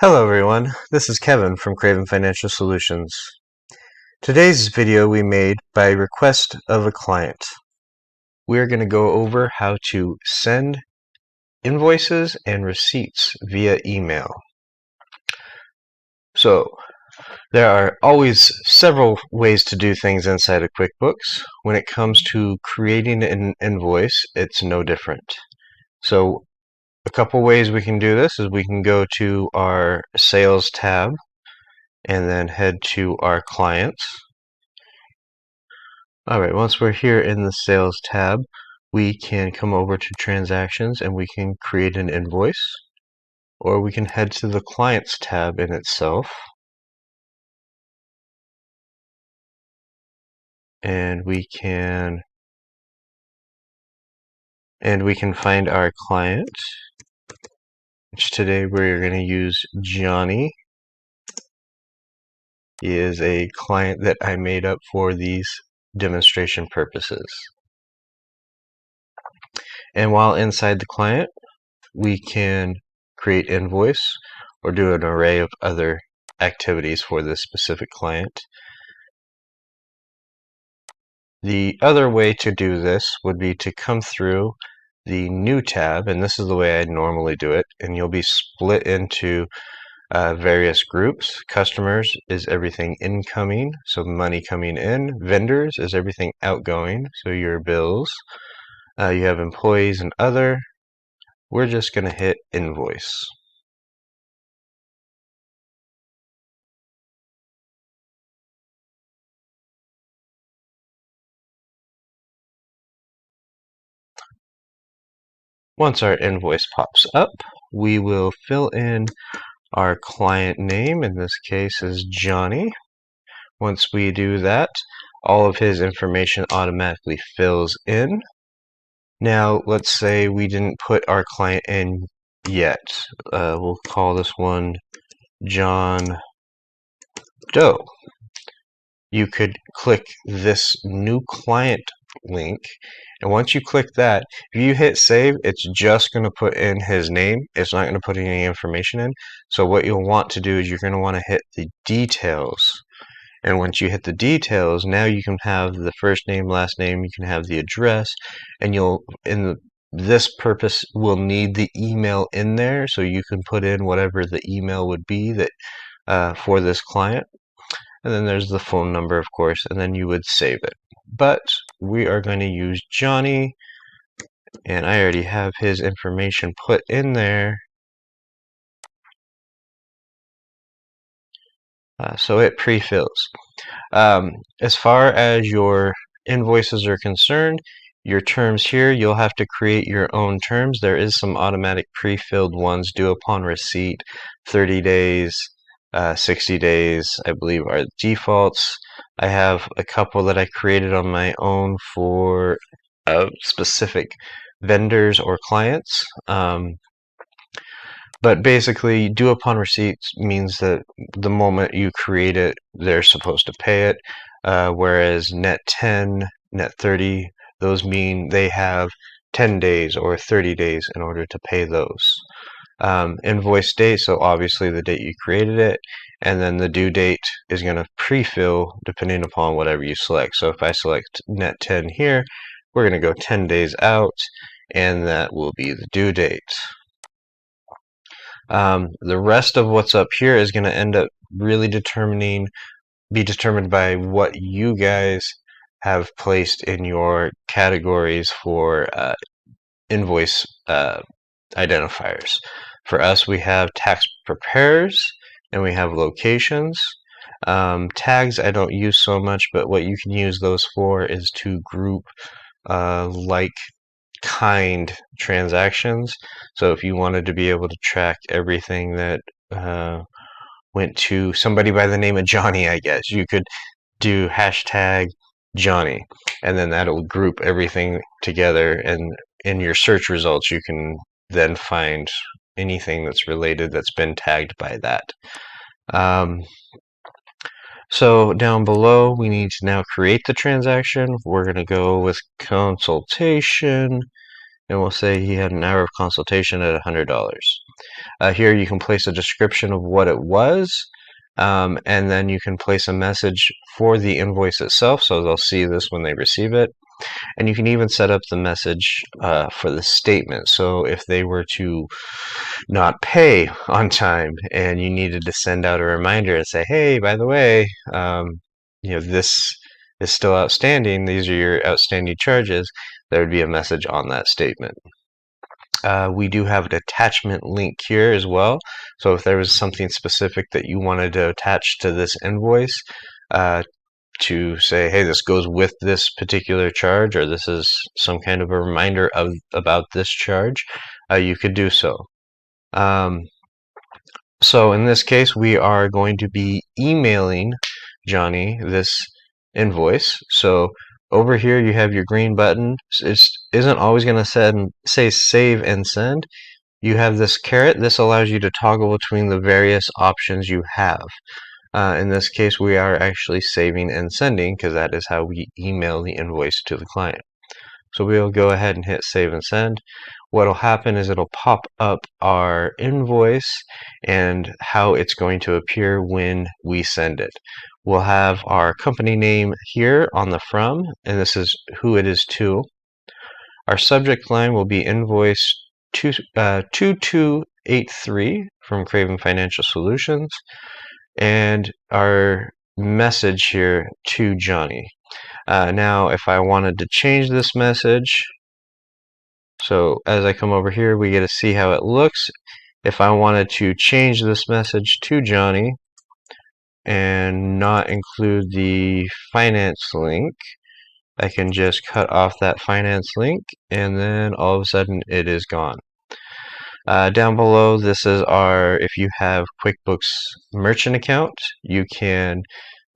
Hello everyone, this is Kevin from Craven Financial Solutions. Today's video we made by request of a client. We're going to go over how to send invoices and receipts via email. So, there are always several ways to do things inside of QuickBooks. When it comes to creating an invoice, it's no different. So, a couple ways we can do this is we can go to our Sales tab and then head to our clients. Alright, once we're here in the Sales tab, we can come over to Transactions and we can create an invoice, or we can head to the Clients tab in itself, and we can find our client, which today we're going to use Johnny. He is a client that I made up for these demonstration purposes. And while inside the client, we can create invoice or do an array of other activities for this specific client. The other way to do this would be to come through the New tab, and this is the way I normally do it, and you'll be split into various groups. Customers is everything incoming, so money coming in. Vendors is everything outgoing, so your bills. You have employees and other. We're just going to hit invoice. Once our invoice pops up, we will fill in our client name. In this case is Johnny. Once we do that, all of his information automatically fills in. Now, let's say we didn't put our client in yet. We'll call this one John Doe. You could click this new client link, and once you click that, if you hit save, it's just going to put in his name. It's not going to put any information in. So what you'll want to do is you're going to want to hit the details. And once you hit the details, now you can have the first name, last name, you can have the address, and this purpose will need the email in there, so you can put in whatever the email would be that for this client. And then there's the phone number, of course, and then you would save it. But we are going to use Johnny, and I already have his information put in there. So it pre-fills. As far as your invoices are concerned, your terms here, you'll have to create your own terms. There is some automatic pre-filled ones due upon receipt. 30 days, 60 days, I believe, are the defaults. I have a couple that I created on my own for specific vendors or clients. But basically, due upon receipt means that the moment you create it, they're supposed to pay it. Whereas net 10, net 30, those mean they have 10 days or 30 days in order to pay those. Invoice date, so obviously the date you created it, and then the due date is going to pre-fill depending upon whatever you select. So if I select net 10 here, we're going to go 10 days out, and that will be the due date. The rest of what's up here is going to end up really be determined by what you guys have placed in your categories for invoice identifiers. For us, we have tax preparers and we have locations. Tags I don't use so much, but what you can use those for is to group like kind transactions. So if you wanted to be able to track everything that went to somebody by the name of Johnny, I guess, you could do hashtag Johnny, and then that'll group everything together, and in your search results you can then find anything that's related that's been tagged by that. So down below we need to now create the transaction. We're going to go with consultation, and we'll say he had an hour of consultation at $100. Here you can place a description of what it was, and then you can place a message for the invoice itself, so they'll see this when they receive it. And you can even set up the message for the statement. So if they were to not pay on time and you needed to send out a reminder and say, hey, by the way, this is still outstanding, these are your outstanding charges, there would be a message on that statement. We do have an attachment link here as well. So if there was something specific that you wanted to attach to this invoice, to say, hey, this goes with this particular charge, or this is some kind of a reminder about this charge, you could do so. So in this case, we are going to be emailing Johnny this invoice. So over here, you have your green button. It isn't always going to say save and send. You have this caret. This allows you to toggle between the various options you have. In this case, we are actually saving and sending because that is how we email the invoice to the client. So we'll go ahead and hit save and send. What'll happen is it'll pop up our invoice and how it's going to appear when we send it. We'll have our company name here on the from, and this is who it is to. Our subject line will be invoice 2283 from Craven Financial Solutions, and our message here to Johnny. Now, if I wanted to change this message, so as I come over here, we get to see how it looks. If I wanted to change this message to Johnny and not include the finance link, I can just cut off that finance link, and then all of a sudden it is gone. Down below, this is if you have QuickBooks Merchant account, you can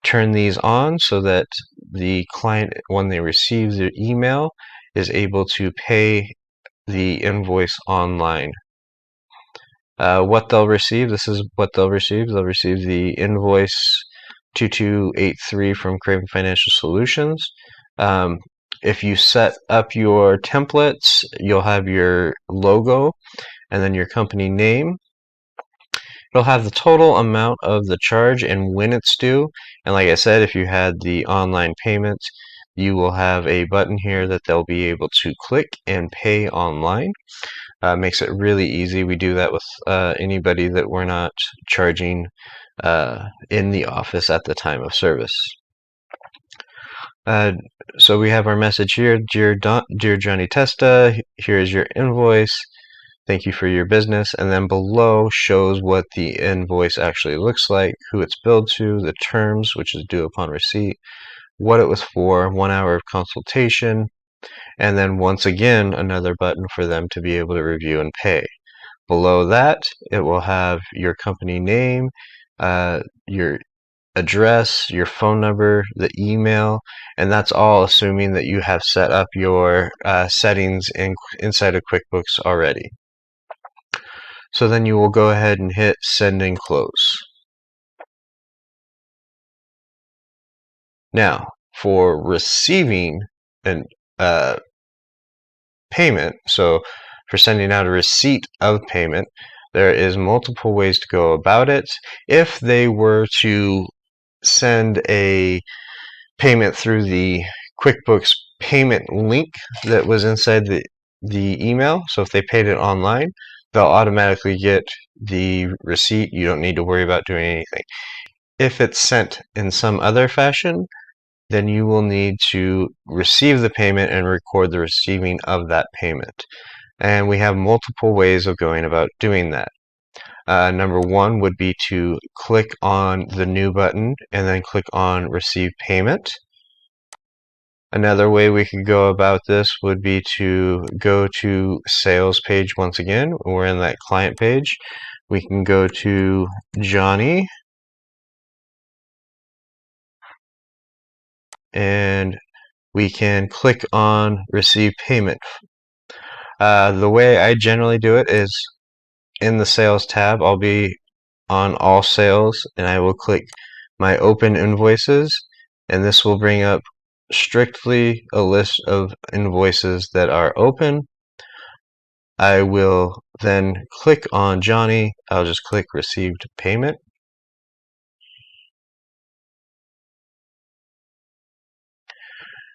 turn these on so that the client, when they receive their email, is able to pay the invoice online. What they'll receive, this is what they'll receive. They'll receive the invoice 2283 from Craven Financial Solutions. If you set up your templates, you'll have your logo and then your company name. It'll have the total amount of the charge and when it's due. And like I said, if you had the online payment, you will have a button here that they'll be able to click and pay online. Makes it really easy. We do that with anybody that we're not charging in the office at the time of service. So we have our message here, Dear Johnny Testa, here is your invoice. Thank you for your business. And then below shows what the invoice actually looks like, who it's billed to, the terms, which is due upon receipt, what it was for, 1 hour of consultation, and then once again another button for them to be able to review and pay. Below that, it will have your company name, your address, your phone number, the email, and that's all assuming that you have set up your settings inside of QuickBooks already. So then you will go ahead and hit send and close. Now, for receiving an payment, so for sending out a receipt of payment, there is multiple ways to go about it. If they were to send a payment through the QuickBooks payment link that was inside the email, so if they paid it online, they'll automatically get the receipt. You don't need to worry about doing anything. If it's sent in some other fashion, then you will need to receive the payment and record the receiving of that payment. And we have multiple ways of going about doing that. Number one would be to click on the new button and then click on receive payment. Another way we could go about this would be to go to sales page once again. We're in that client page. We can go to Johnny and we can click on receive payment. The way I generally do it is in the sales tab, I'll be on all sales and I will click my open invoices, and this will bring up strictly a list of invoices that are open. I will then click on Johnny. I'll just click Received Payment.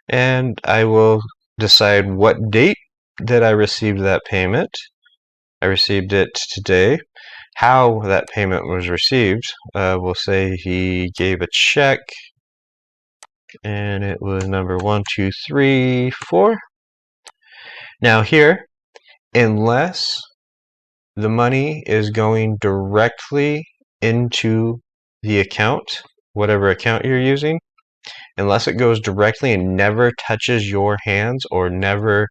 And I will decide what date that I received that payment. I received it today. How that payment was received, we'll say he gave a check and it was number 1234. Now here, unless the money is going directly into the account, whatever account you're using, unless it goes directly and never touches your hands or never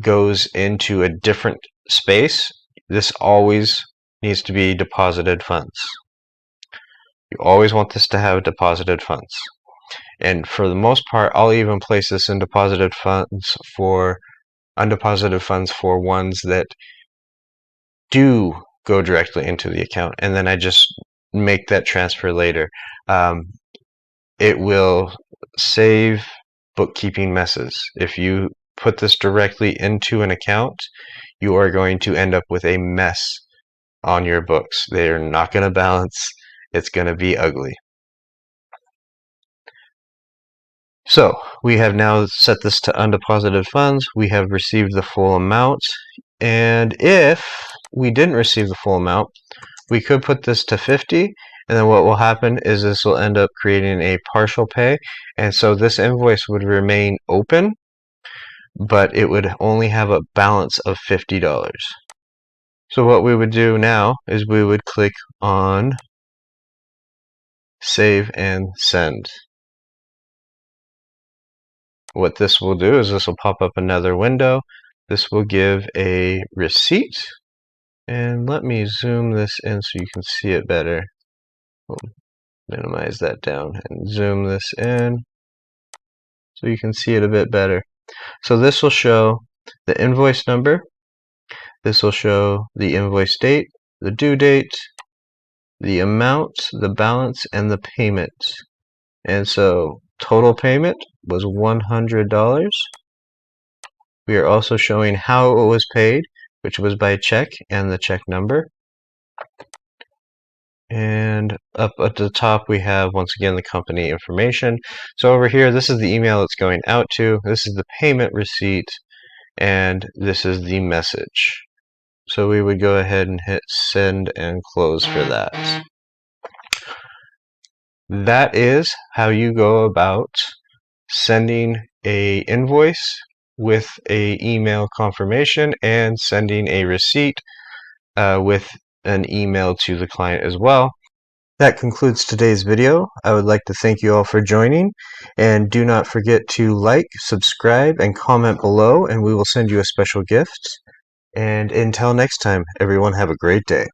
goes into a different space, this always needs to be deposited funds. You always want this to have deposited funds. And for the most part, I'll even place this in deposited funds for undeposited funds for ones that do go directly into the account, and then I just make that transfer later. It will save bookkeeping messes. If you put this directly into an account, you are going to end up with a mess on your books. They're not going to balance. It's going to be ugly. So we have now set this to undeposited funds. We have received the full amount. And if we didn't receive the full amount, we could put this to 50. And then what will happen is this will end up creating a partial pay. And so this invoice would remain open, but it would only have a balance of $50. So what we would do now is we would click on Save and Send. What this will do is this will pop up another window. This will give a receipt. And let me zoom this in so you can see it better. We'll minimize that down and zoom this in so you can see it a bit better. So this will show the invoice number. This will show the invoice date, the due date, the amount, the balance, and the payment. And so total payment was $100. We are also showing how it was paid, which was by check and the check number. And up at the top we have once again the company information. So over here, this is the email it's going out to, this is the payment receipt, and this is the message. So we would go ahead and hit send and close for that. That is how you go about sending a invoice with a email confirmation and sending a receipt with an email to the client as well. That concludes today's video. I would like to thank you all for joining, and do not forget to like, subscribe, and comment below, and we will send you a special gift. And until next time, everyone have a great day.